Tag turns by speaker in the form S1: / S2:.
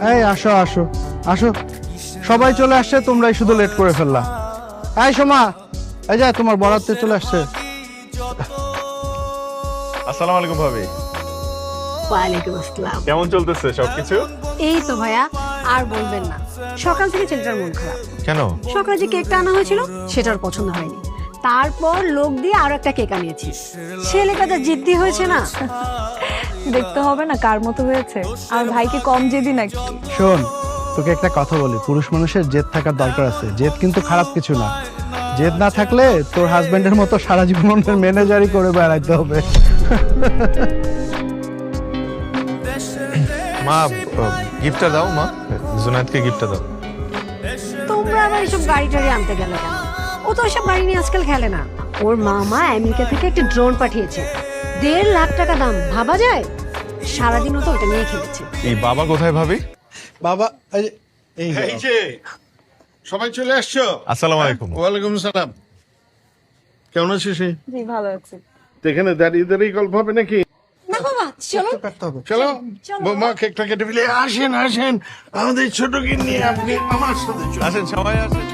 S1: এই আসো আসো আসো, সবাই চলে আসছে, তোমরাই শুধু লেট করে ফেললা। এই সোমা, এই যা তোমার বরাতে চলে আসছে।
S2: আসসালামু আলাইকুম ভাবি,
S3: ওয়ালাইকুম আসসালাম।
S2: কেমন চলতেছে সবকিছু?
S3: এই তো ভাইয়া, আর বলবেন না, সকাল থেকে ছেলেটার মন খারাপ।
S2: কেন?
S3: সকালে যে কেকটা আনা হয়েছিল সেটার পছন্দ হয়নি, তারপর লোক দিয়ে আরো একটা কেক আনিয়েছি। ছেলেটা যা জিদ্দি হয়েছে না।
S4: দেখতে হবে না কার মতো হয়েছে, আর ভাই কি কম জেদি নাকি?
S1: শোন, তোকে একটা কথা বলি, পুরুষ মানুষের জেদ থাকার দরকার আছে। জেদ কিন্তু খারাপ কিছু না। জেদ না থাকলে তোর হাজবেন্ডের মতো সারা জীবনের ম্যানেজারই করে বেড়াইতে হবে।
S2: মা, গিফটটা দাও মা, জুনায়েদকে গিফটটা দাও।
S3: তোমরা আবার এসব গাড়ি টাড়ি আনতে গেলে কেন? ও তো এসব গাড়ি নিয়ে আজকাল খেলে না। ওর মামা আমেরিকা থেকে একটা ড্রোন পাঠিয়েছে, 1.5 লাখ টাকা দাম, ভাবা যায়? সারাদিন ও তো ওটা নিয়ে খেলেছে।
S2: এই বাবা কোথায় ভাবি?
S1: বাবা এই যে,
S5: এই যে সবাই চলে আসছো।
S2: আসসালামু আলাইকুম।
S5: ওয়ালাইকুম সালাম। কেমন আছিস?
S4: জি ভালো আছি।
S5: তো এখানে দাঁড়িয়ে দাঁড়িয়ে গল্প হবে নাকি?
S3: না বাবা, চলো।
S1: কাটতে হবে।
S5: চলো
S3: চলো।
S5: বৌমা, কেকটা কেটে ফেলে আসেন আসেন, আমাদের ছোটকে নিয়ে আপনি আমার সাথে চলুন।
S2: আসেন সবাই আসেন।